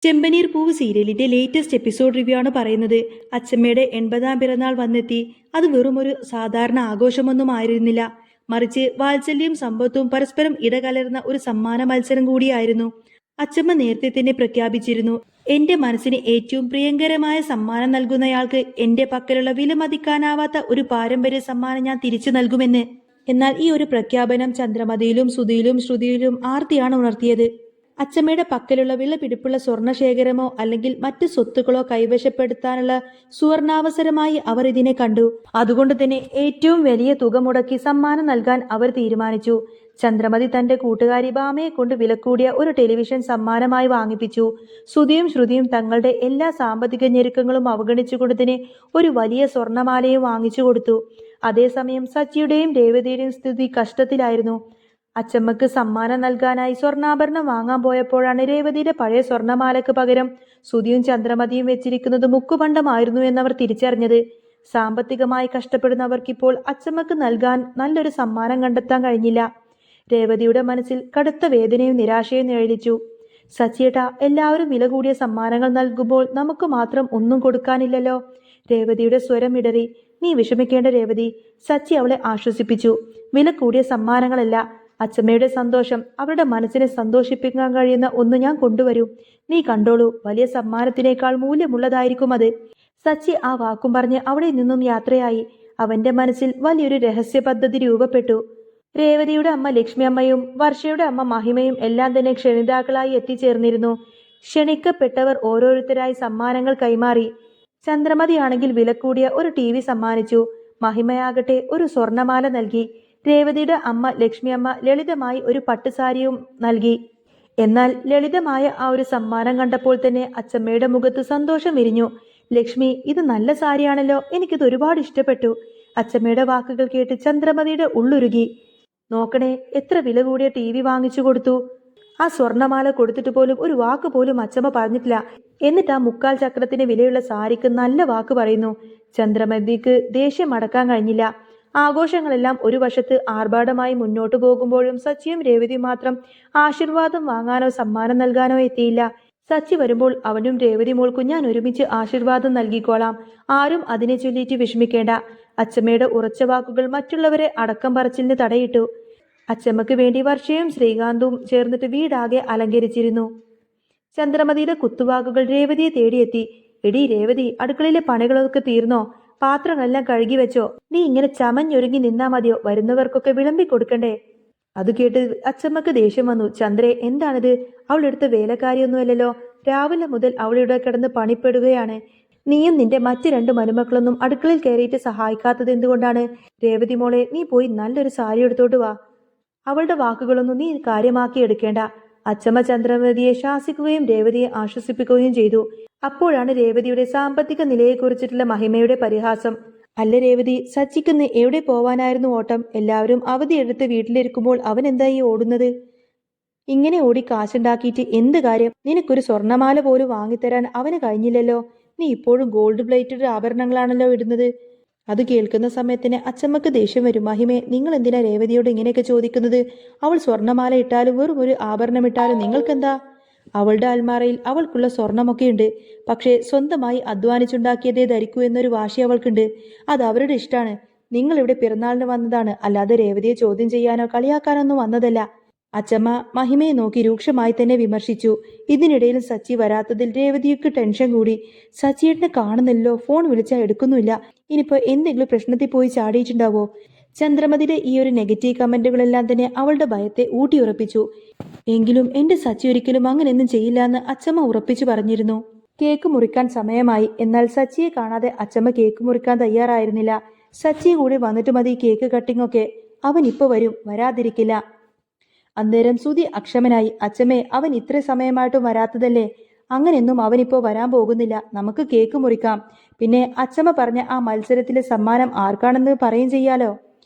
ചെമ്പനീർ പൂവ് സീരിയലിന്റെ latest episode review ആണ് പറയുന്നത്. അച്ചമ്മയുടെ 80ാം പിറന്നാൾ വന്നെത്തി. അത് വെറും ഒരു സാധാരണ ആഘോഷമൊന്നും ആയിരുന്നില്ല, മറിച്ച് വാത്സല്യവും സമ്പത്തും പരസ്പരം ഇടകലർന്ന ഒരു സമ്മാന മത്സരം കൂടിയായിരുന്നു. അച്ചമ്മ നേരത്തെ തന്നെ പ്രഖ്യാപിച്ചിരുന്നു, എന്റെ മനസ്സിന് ഏറ്റവും പ്രിയങ്കരമായ സമ്മാനം നൽകുന്നയാൾക്ക് എന്റെ പക്കലുള്ള വിലമതിക്കാനാവാത്ത ഒരു പാരമ്പര്യ സമ്മാനം ഞാൻ തിരിച്ചു നൽകുമെന്ന്. എന്നാൽ ഈ ഒരു പ്രഖ്യാപനം ചന്ദ്രമതിയിലും സുധിയിലും ശ്രുതിയിലും ആർത്തിയാണ് ഉണർത്തിയത്. അച്ചമ്മയുടെ പക്കലുള്ള വിലപിടിപ്പുള്ള സ്വർണശേഖരമോ അല്ലെങ്കിൽ മറ്റു സ്വത്തുക്കളോ കൈവശപ്പെടുത്താനുള്ള സുവർണാവസരമായി അവർ ഇതിനെ കണ്ടു. അതുകൊണ്ട് തന്നെ ഏറ്റവും വലിയ തുക മുടക്കി സമ്മാനം നൽകാൻ അവർ തീരുമാനിച്ചു. ചന്ദ്രമതി തന്റെ കൂട്ടുകാരി ഭാമയെ കൊണ്ട് വിലകൂടിയ ഒരു ടെലിവിഷൻ സമ്മാനമായി വാങ്ങിപ്പിച്ചു. സുധിയും ശ്രുതിയും തങ്ങളുടെ എല്ലാ സാമ്പത്തിക ഞെരുക്കങ്ങളും അവഗണിച്ചുകൊണ്ട് തന്നെ ഒരു വലിയ സ്വർണമാലയും വാങ്ങിച്ചു കൊടുത്തു. അതേസമയം സച്ചിയുടെയും രേവതിയുടെയും സ്ഥിതി കഷ്ടത്തിലായിരുന്നു. അച്ചമ്മക്ക് സമ്മാനം നൽകാനായി സ്വർണ്ണാഭരണം വാങ്ങാൻ പോയപ്പോഴാണ് രേവതിയുടെ പഴയ സ്വർണ്ണമാലയ്ക്ക് പകരം സുധിയും ചന്ദ്രമതിയും വെച്ചിരിക്കുന്നത് മുക്കുപണ്ടമായിരുന്നു എന്നവർ തിരിച്ചറിഞ്ഞത്. സാമ്പത്തികമായി കഷ്ടപ്പെടുന്നവർക്കിപ്പോൾ അച്ചമ്മക്ക് നൽകാൻ നല്ലൊരു സമ്മാനം കണ്ടെത്താൻ കഴിഞ്ഞില്ല. രേവതിയുടെ മനസ്സിൽ കടുത്ത വേദനയും നിരാശയും നിഴലിച്ചു. സച്ചിയേട്ടാ, എല്ലാവരും വില കൂടിയ സമ്മാനങ്ങൾ നൽകുമ്പോൾ നമുക്ക് മാത്രം ഒന്നും കൊടുക്കാനില്ലല്ലോ. രേവതിയുടെ സ്വരം ഇടറി. നീ വിഷമിക്കേണ്ട രേവതി, സച്ചി അവളെ ആശ്വസിപ്പിച്ചു. വില കൂടിയ സമ്മാനങ്ങളല്ല, അച്ചമ്മയുടെ സന്തോഷം, അവരുടെ മനസ്സിനെ സന്തോഷിപ്പിക്കാൻ കഴിയുന്ന ഒന്ന് ഞാൻ കൊണ്ടുവരും. നീ കണ്ടോളൂ, വലിയ സമ്മാനത്തിനേക്കാൾ മൂല്യമുള്ളതായിരിക്കും അത്. സച്ചി ആ വാക്കും പറഞ്ഞ് അവിടെ നിന്നും യാത്രയായി. അവന്റെ മനസ്സിൽ വലിയൊരു രഹസ്യ പദ്ധതി രൂപപ്പെട്ടു. രേവതിയുടെ അമ്മ ലക്ഷ്മി അമ്മയും വർഷയുടെ അമ്മ മഹിമയും എല്ലാം തന്നെ ക്ഷണിതാക്കളായി എത്തിച്ചേർന്നിരുന്നു. ക്ഷണിക്കപ്പെട്ടവർ ഓരോരുത്തരായി സമ്മാനങ്ങൾ കൈമാറി. ചന്ദ്രമതിയാണെങ്കിൽ വിലകൂടിയ ഒരു TV സമ്മാനിച്ചു. മഹിമയാകട്ടെ ഒരു സ്വർണമാല നൽകി. രേവതിയുടെ അമ്മ ലക്ഷ്മി അമ്മ ലളിതമായി ഒരു പട്ടുസാരിയും നൽകി. എന്നാൽ ലളിതമായ ആ ഒരു സമ്മാനം കണ്ടപ്പോൾ തന്നെ അച്ചമ്മയുടെ മുഖത്ത് സന്തോഷം വിരിഞ്ഞു. ലക്ഷ്മി, ഇത് നല്ല സാരിയാണല്ലോ, എനിക്കിത് ഒരുപാട് ഇഷ്ടപ്പെട്ടു. അച്ചമ്മയുടെ വാക്കുകൾ കേട്ട് ചന്ദ്രമതിയുടെ ഉള്ളുരുകി. നോക്കണേ, എത്ര വില കൂടിയ TV വാങ്ങിച്ചു കൊടുത്തു. ആ സ്വർണമാല കൊടുത്തിട്ട് പോലും ഒരു വാക്ക് പോലും അച്ചമ്മ പറഞ്ഞിട്ടില്ല. എന്നിട്ട് ആ 3/4 ചക്രത്തിന് വിലയുള്ള സാരിക്ക് നല്ല വാക്ക് പറയുന്നു. ചന്ദ്രമതിക്ക് ദേഷ്യം അടക്കാൻ കഴിഞ്ഞില്ല. ആഘോഷങ്ങളെല്ലാം ഒരു വശത്ത് ആർഭാടമായി മുന്നോട്ടു പോകുമ്പോഴും സച്ചിയും രേവതിയും മാത്രം ആശീർവാദം വാങ്ങാനോ സമ്മാനം നൽകാനോ എത്തിയില്ല. സച്ചി വരുമ്പോൾ അവനും രേവതി മോൾക്കും ഞാൻ ഒരുമിച്ച് ആശീർവാദം നൽകിക്കോളാം. ആരും അതിനെ ചൊല്ലിയിട്ട് വിഷമിക്കേണ്ട. അച്ചമ്മയുടെ ഉറച്ച വാക്കുകൾ മറ്റുള്ളവരെ അടക്കം പറച്ചിലിന് തടയിട്ടു. അച്ചമ്മക്ക് വേണ്ടി വർഷയും ശ്രീകാന്തും ചേർന്നിട്ട് വീടാകെ അലങ്കരിച്ചിരുന്നു. ചന്ദ്രമതിയുടെ കുത്തുവാക്കുകൾ രേവതിയെ തേടിയെത്തി. എടി രേവതി, അടുക്കളയിലെ പണികളൊക്കെ തീർന്നോ? പാത്രങ്ങളെല്ലാം കഴുകി വെച്ചോ? നീ ഇങ്ങനെ ചമഞ്ഞൊരുങ്ങി നിന്നാ മതിയോ? വരുന്നവർക്കൊക്കെ വിളമ്പി കൊടുക്കണ്ടേ? അത് കേട്ട് അച്ചമ്മക്ക് ദേഷ്യം വന്നു. ചന്ദ്രേ, എന്താണിത്? അവളെടുത്ത വേലക്കാരിയൊന്നുമല്ലല്ലോ. രാവിലെ മുതൽ അവളിവിടെ കിടന്ന് പണിപ്പെടുകയാണ്. നീയും നിന്റെ മറ്റു 2 മരുമക്കളൊന്നും അടുക്കളയിൽ കയറിയിട്ട് സഹായിക്കാത്തത് എന്തുകൊണ്ടാണ്? രേവതി മോളെ, നീ പോയി നല്ലൊരു സാരി എടുത്തോട്ട് വാ. അവളുടെ വാക്കുകളൊന്നും നീ കാര്യമാക്കി എടുക്കേണ്ട. അച്ചമ്മ ചന്ദ്രമതിയെ ശാസിക്കുകയും രേവതിയെ ആശ്വസിപ്പിക്കുകയും ചെയ്തു. അപ്പോഴാണ് രേവതിയുടെ സാമ്പത്തിക നിലയെക്കുറിച്ചിട്ടുള്ള മഹിമയുടെ പരിഹാസം. അല്ല രേവതി, സച്ചിക്കുന്ന് എവിടെ പോവാനായിരുന്നു ഓട്ടം? എല്ലാവരും അവധിയെടുത്ത് വീട്ടിലിരിക്കുമ്പോൾ അവൻ എന്തായി ഓടുന്നത്? ഇങ്ങനെ ഓടി കാശുണ്ടാക്കിയിട്ട് എന്ത് കാര്യം? നിനക്കൊരു സ്വർണമാല പോലും വാങ്ങിത്തരാൻ അവന് കഴിഞ്ഞില്ലല്ലോ. നീ ഇപ്പോഴും ഗോൾഡ് പ്ലേറ്റഡ് ആഭരണങ്ങളാണല്ലോ ഇടുന്നത്. അത് കേൾക്കുന്ന സമയത്തിന് അച്ചമ്മക്ക് ദേഷ്യം വരും. മഹിമേ, നിങ്ങൾ എന്തിനാ രേവതിയോട് ഇങ്ങനെയൊക്കെ ചോദിക്കുന്നത്? അവൾ സ്വർണമാല ഇട്ടാലും വെറും ഒരു ആഭരണം ഇട്ടാലും നിങ്ങൾക്കെന്താ? അവളുടെ അൽമാറയിൽ അവൾക്കുള്ള സ്വർണമൊക്കെയുണ്ട്. പക്ഷേ സ്വന്തമായി അധ്വാനിച്ചുണ്ടാക്കിയതേ ധരിക്കൂ എന്നൊരു വാശി അവൾക്കുണ്ട്. അത് അവരുടെ ഇഷ്ടമാണ്. നിങ്ങൾ ഇവിടെ പിറന്നാളിന് വന്നതാണ്, അല്ലാതെ രേവതിയെ ചോദ്യം ചെയ്യാനോ കളിയാക്കാനൊന്നും വന്നതല്ല. അച്ചമ്മ മഹിമയെ നോക്കി രൂക്ഷമായി തന്നെ വിമർശിച്ചു. ഇതിനിടയിൽ സച്ചി വരാത്തതിൽ രേവതിക്ക് ടെൻഷൻ കൂടി. സച്ചിയേട്ടനെ കാണുന്നില്ലല്ലോ, ഫോൺ വിളിച്ചാൽ എടുക്കുന്നുമില്ല. ഇനിയിപ്പോ എന്തെങ്കിലും പ്രശ്നത്തിൽ പോയി ചാടിയിട്ടുണ്ടാവോ? ചന്ദ്രമതിയുടെ ഈ ഒരു നെഗറ്റീവ് കമന്റുകളെല്ലാം തന്നെ അവളുടെ ഭയത്തെ ഊട്ടിയുറപ്പിച്ചു. എങ്കിലും എന്റെ സച്ചി ഒരിക്കലും അങ്ങനെയൊന്നും ചെയ്യില്ല എന്ന് അച്ചമ്മ ഉറപ്പിച്ചു പറഞ്ഞിരുന്നു. കേക്ക് മുറിക്കാൻ സമയമായി. എന്നാൽ സച്ചിയെ കാണാതെ അച്ചമ്മ കേക്ക് മുറിക്കാൻ തയ്യാറായിരുന്നില്ല. സച്ചി കൂടി വന്നിട്ട് മതി കേക്ക് കട്ടിംഗ് ഒക്കെ. അവൻ ഇപ്പൊ വരും, വരാതിരിക്കില്ല. അന്നേരം സുധി അക്ഷമനായി. അച്ചമ്മേ, അവൻ ഇത്ര സമയമായിട്ടും വരാത്തതല്ലേ? അങ്ങനെയൊന്നും അവനിപ്പോ വരാൻ പോകുന്നില്ല. നമുക്ക് കേക്ക് മുറിക്കാം. പിന്നെ അച്ചമ്മ പറഞ്ഞ ആ മത്സരത്തിലെ സമ്മാനം ആർക്കാണെന്ന് പറയും ചെയ്യാലോ.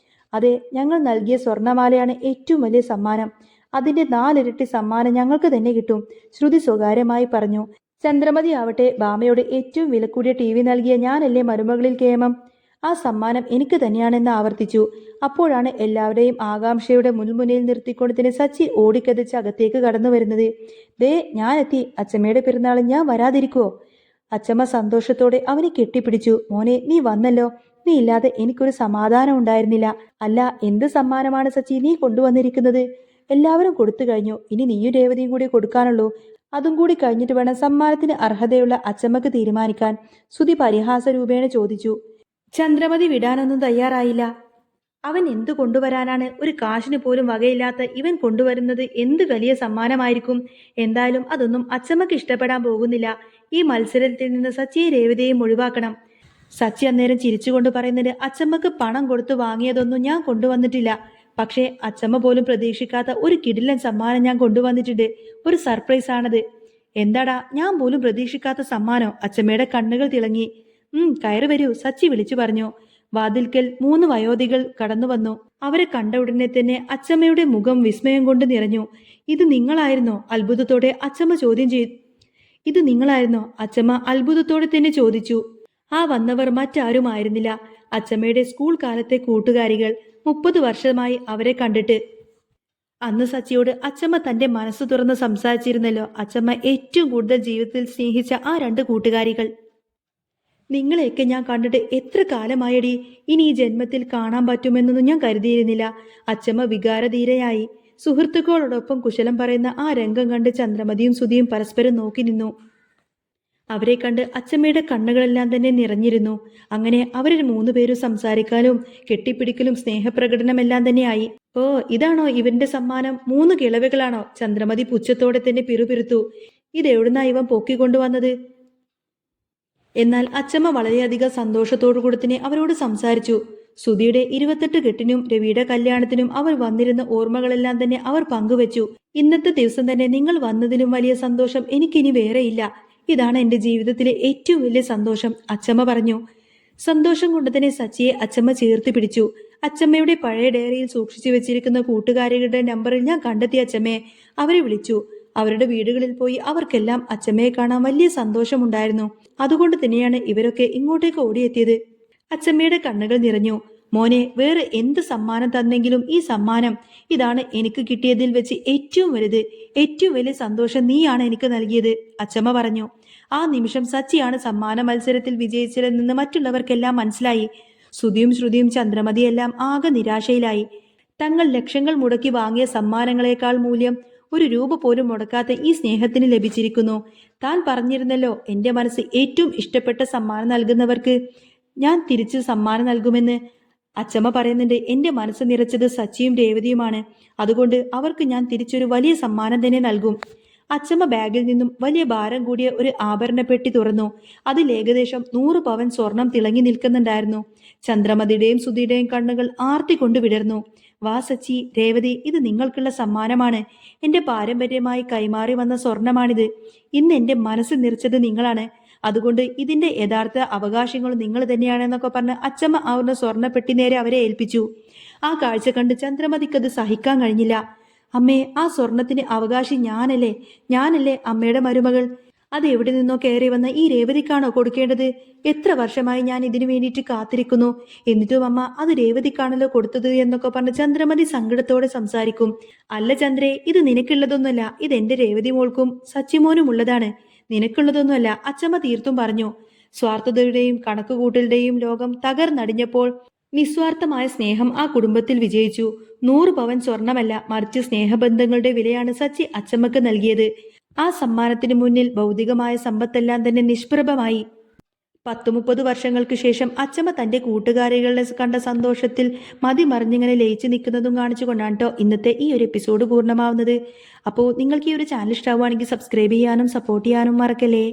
അതെ, ഞങ്ങൾ നൽകിയ സ്വർണമാലയാണ് ഏറ്റവും വലിയ സമ്മാനം. അതിന്റെ 4 ഇരട്ടി സമ്മാനം ഞങ്ങൾക്ക് തന്നെ കിട്ടും, ശ്രുതി സ്വകാര്യമായി പറഞ്ഞു. ചന്ദ്രമതി ആവട്ടെ ഭാമയോട് ഏറ്റവും വിലക്കൂടിയ TV നൽകിയ ഞാനല്ലേ മരുമകളിൽ കേമം. ആ സമ്മാനം എനിക്ക് തന്നെയാണെന്ന് ആവർത്തിച്ചു. അപ്പോഴാണ് എല്ലാവരെയും ആകാംക്ഷയുടെ മുൾമുനയിൽ നിർത്തിക്കൊണ്ട് തന്നെ സച്ചി ഓടിക്കതച്ച് അകത്തേക്ക് കടന്നു വരുന്നത്. ദേ ഞാനെത്തി, അച്ഛമ്മയുടെ പിറന്നാൾ ഞാൻ വരാതിരിക്കുവോ? അച്ഛമ്മ സന്തോഷത്തോടെ അവനെ കെട്ടിപ്പിടിച്ചു. മോനെ, നീ വന്നല്ലോ. നീ ഇല്ലാതെ എനിക്കൊരു സമാധാനം ഉണ്ടായിരുന്നില്ല. അല്ല, എന്ത് സമ്മാനമാണ് സച്ചി നീ കൊണ്ടുവന്നിരിക്കുന്നത്? എല്ലാവരും കൊടുത്തു കഴിഞ്ഞു, ഇനി നീയും രേവതിയും കൂടി കൊടുക്കാനുള്ളൂ. അതും കൂടി കഴിഞ്ഞിട്ട് വേണം സമ്മാനത്തിന് അർഹതയുള്ള അച്ഛമ്മക്ക് തീരുമാനിക്കാൻ, ശ്രുതി പരിഹാസ രൂപേണ ചോദിച്ചു. ചന്ദ്രമതി വിടാനൊന്നും തയ്യാറായില്ല. അവൻ എന്തു കൊണ്ടുവരാനാണ്? ഒരു കാശിന് പോലും വകയില്ലാത്ത ഇവൻ കൊണ്ടുവരുന്നത് എന്ത് വലിയ സമ്മാനമായിരിക്കും? എന്തായാലും അതൊന്നും അച്ചമ്മക്ക് ഇഷ്ടപ്പെടാൻ പോകുന്നില്ല. ഈ മത്സരത്തിൽ നിന്ന് സച്ചിയെ രേവതിയെയും ഒഴിവാക്കണം. സച്ചി അന്നേരം ചിരിച്ചുകൊണ്ട് പറയുന്നത്, അച്ചമ്മക്ക് പണം കൊടുത്തു വാങ്ങിയതൊന്നും ഞാൻ കൊണ്ടുവന്നിട്ടില്ല. പക്ഷേ അച്ചമ്മ പോലും പ്രതീക്ഷിക്കാത്ത ഒരു കിടിലൻ സമ്മാനം ഞാൻ കൊണ്ടുവന്നിട്ടുണ്ട്. ഒരു സർപ്രൈസ് ആണത്. എന്താടാ, ഞാൻ പോലും പ്രതീക്ഷിക്കാത്ത സമ്മാനോ? അച്ചമ്മയുടെ കണ്ണുകൾ തിളങ്ങി. കയറി വരൂ, സച്ചി വിളിച്ചു പറഞ്ഞു. വാതിൽക്കൽ 3 വയോധികൾ കടന്നു വന്നു. അവരെ കണ്ട ഉടനെ തന്നെ അച്ചമ്മയുടെ മുഖം വിസ്മയം കൊണ്ട് നിറഞ്ഞു. ഇത് നിങ്ങളായിരുന്നോ? അത്ഭുതത്തോടെ അച്ചമ്മ ചോദ്യം ചെയ്തു. ഇത് നിങ്ങളായിരുന്നോ? അച്ചമ്മ അത്ഭുതത്തോടെ തന്നെ ചോദിച്ചു. ആ വന്നവർ മറ്റാരുമായിരുന്നില്ല, അച്ചമ്മയുടെ സ്കൂൾ കാലത്തെ കൂട്ടുകാരികൾ. 30 വർഷമായി അവരെ കണ്ടിട്ട്. അന്ന് സച്ചിയോട് അച്ചമ്മ തന്റെ മനസ്സ് തുറന്ന് സംസാരിച്ചിരുന്നല്ലോ. അച്ചമ്മ ഏറ്റവും കൂടുതൽ ജീവിതത്തിൽ സ്നേഹിച്ച ആ 2 കൂട്ടുകാരികൾ. നിങ്ങളെയൊക്കെ ഞാൻ കണ്ടിട്ട് എത്ര കാലമായടി. ഇനി ഈ ജന്മത്തിൽ കാണാൻ പറ്റുമെന്നൊന്നും ഞാൻ കരുതിയിരുന്നില്ല. അച്ചമ്മ വികാരധീരയായി. സുഹൃത്തുക്കളോടൊപ്പം കുശലം പറയുന്ന ആ രംഗം കണ്ട് ചന്ദ്രമതിയും സുധിയും പരസ്പരം നോക്കി നിന്നു. അവരെ കണ്ട് അച്ചമ്മയുടെ കണ്ണുകളെല്ലാം തന്നെ നിറഞ്ഞിരുന്നു. അങ്ങനെ അവർ 3 പേരും സംസാരിക്കാനും കെട്ടിപ്പിടിക്കലും സ്നേഹപ്രകടനമെല്ലാം തന്നെയായി. ഓ, ഇതാണോ ഇവന്റെ സമ്മാനം? 3 കിളവികളാണോ? ചന്ദ്രമതി പുച്ഛത്തോടെ തന്നെ പിറുപിറുത്തു. ഇതെവിടുന്നാ ഇവൻ പൊക്കിക്കൊണ്ടുവന്നത്? എന്നാൽ അച്ചമ്മ വളരെയധികം സന്തോഷത്തോടു കൂടി തന്നെ അവരോട് സംസാരിച്ചു. സുധിയുടെ 28 കെട്ടിനും രവിയുടെ കല്യാണത്തിനും അവർ വന്നിരുന്ന ഓർമ്മകളെല്ലാം തന്നെ അവർ പങ്കുവച്ചു. ഇന്നത്തെ ദിവസം തന്നെ നിങ്ങൾ വന്നതിലും വലിയ സന്തോഷം എനിക്കിനി വേറെയില്ല. ഇതാണ് എന്റെ ജീവിതത്തിലെ ഏറ്റവും വലിയ സന്തോഷം, അച്ചമ്മ പറഞ്ഞു. സന്തോഷം കൊണ്ട് തന്നെ സച്ചിയെ അച്ചമ്മ ചേർത്ത് പിടിച്ചു. അച്ചമ്മയുടെ പഴയ ഡയറിയിൽ സൂക്ഷിച്ചു വെച്ചിരിക്കുന്ന കൂട്ടുകാരികളുടെ നമ്പറിൽ ഞാൻ കണ്ടെത്തി അച്ചമ്മയെ. അവരെ വിളിച്ചു. അവരുടെ വീടുകളിൽ പോയി അവർക്കെല്ലാം അച്ചമ്മയെ കാണാൻ വലിയ സന്തോഷമുണ്ടായിരുന്നു. അതുകൊണ്ട് തന്നെയാണ് ഇവരൊക്കെ ഇങ്ങോട്ടേക്ക് ഓടിയെത്തിയത്. അച്ചമ്മയുടെ കണ്ണുകൾ നിറഞ്ഞു. മോനെ, വേറെ എന്ത് സമ്മാനം തന്നെങ്കിലും ഈ സമ്മാനം, ഇതാണ് എനിക്ക് കിട്ടിയതിൽ വെച്ച് ഏറ്റവും വലുത്. ഏറ്റവും വലിയ സന്തോഷം നീയാണ് എനിക്ക് നൽകിയത്, അച്ചമ്മ പറഞ്ഞു. ആ നിമിഷം സച്ചിയാണ് സമ്മാന മത്സരത്തിൽ വിജയിച്ചതെന്ന് മറ്റുള്ളവർക്കെല്ലാം മനസ്സിലായി. ശ്രുതിയും ശ്രുതിയും ചന്ദ്രമതിയെല്ലാം ആകെ നിരാശയിലായി. തങ്ങൾ ലക്ഷങ്ങൾ മുടക്കി വാങ്ങിയ സമ്മാനങ്ങളെക്കാൾ മൂല്യം 1 രൂപ പോലും മുടക്കാത്ത ഈ സ്നേഹത്തിന് ലഭിച്ചിരിക്കുന്നു. താൻ പറഞ്ഞിരുന്നല്ലോ, എന്റെ മനസ്സ് ഏറ്റവും ഇഷ്ടപ്പെട്ട സമ്മാനം നൽകുന്നവർക്ക് ഞാൻ തിരിച്ച് സമ്മാനം നൽകുമെന്ന്. അച്ചമ്മ പറയുന്നുണ്ട്, എന്റെ മനസ്സ് നിറച്ചത് സച്ചിയും രേവതിയുമാണ്. അതുകൊണ്ട് അവർക്ക് ഞാൻ തിരിച്ചൊരു വലിയ സമ്മാനം തന്നെ നൽകും. അച്ചമ്മ ബാഗിൽ നിന്നും വലിയ ഭാരം കൂടിയ ഒരു ആഭരണപ്പെട്ടി തുറന്നു. അതിൽ ഏകദേശം 100 പവൻ സ്വർണം തിളങ്ങി നിൽക്കുന്നുണ്ടായിരുന്നു. ചന്ദ്രമതിയുടെയും സുധിയുടെയും കണ്ണുകൾ ആർത്തിക്കൊണ്ട് വിടർന്നു. വാ സച്ചി, രേവതി, ഇത് നിങ്ങൾക്കുള്ള സമ്മാനമാണ്. എന്റെ പാരമ്പര്യമായി കൈമാറി വന്ന സ്വർണമാണിത്. ഇന്ന് എന്റെ മനസ്സ് നിറച്ചത് നിങ്ങളാണ്. അതുകൊണ്ട് ഇതിന്റെ യഥാർത്ഥ അവകാശങ്ങളും നിങ്ങൾ തന്നെയാണെന്നൊക്കെ പറഞ്ഞ് അച്ചമ്മ ആവുന്ന സ്വർണ്ണപ്പെട്ടി നേരെ അവരെ ഏൽപ്പിച്ചു. ആ കാഴ്ച കണ്ട് ചന്ദ്രമതിക്കത് സഹിക്കാൻ കഴിഞ്ഞില്ല. അമ്മേ, ആ സ്വർണത്തിന് അവകാശി ഞാനല്ലേ അമ്മയുടെ മരുമകൾ. അത് എവിടെ നിന്നോ കയറി വന്ന ഈ രേവതിക്കാണോ കൊടുക്കേണ്ടത്? എത്ര വർഷമായി ഞാൻ ഇതിനു വേണ്ടിയിട്ട് കാത്തിരിക്കുന്നു. എന്നിട്ടും അമ്മ അത് രേവതിക്കാണല്ലോ കൊടുത്തത് എന്നൊക്കെ പറഞ്ഞ് ചന്ദ്രമതി സങ്കടത്തോടെ സംസാരിക്കും. അല്ല ചന്ദ്രേ, ഇത് നിനക്കുള്ളതൊന്നുമല്ല. ഇതെന്റെ രേവതി മോൾക്കും സച്ചിമോനും ഉള്ളതാണ്, നിനക്കുള്ളതൊന്നുമല്ല, അച്ചമ്മ തീർത്തും പറഞ്ഞു. സ്വാർത്ഥതയുടെയും കണക്കുകൂട്ടലുടെയും ലോകം തകർന്നടിഞ്ഞപ്പോൾ നിസ്വാർത്ഥമായ സ്നേഹം ആ കുടുംബത്തിൽ വിജയിച്ചു. 100 പവൻ സ്വർണമല്ല, മറിച്ച് സ്നേഹബന്ധങ്ങളുടെ വിലയാണ് സച്ചി അച്ചമ്മക്ക് നൽകിയത്. ആ സമ്മാനത്തിന് മുന്നിൽ ഭൗതികമായ സമ്പത്തെല്ലാം തന്നെ നിഷ്പ്രഭമായി. 10-30 വർഷങ്ങൾക്ക് ശേഷം അച്ചമ്മ തന്റെ കൂട്ടുകാരികളെ കണ്ട സന്തോഷത്തിൽ മതിമറിഞ്ഞിങ്ങനെ ലയിച്ചു നിൽക്കുന്നതും കാണിച്ചുകൊണ്ടാണ് കേട്ടോ ഇന്നത്തെ ഈ ഒരു എപ്പിസോഡ് പൂർണ്ണമാവുന്നത്. അപ്പോൾ നിങ്ങൾക്ക് ഈ ഒരു ചാനൽ ഇഷ്ടമാവുകയാണെങ്കിൽ സബ്സ്ക്രൈബ് ചെയ്യാനും സപ്പോർട്ട് ചെയ്യാനും മറക്കല്ലേ.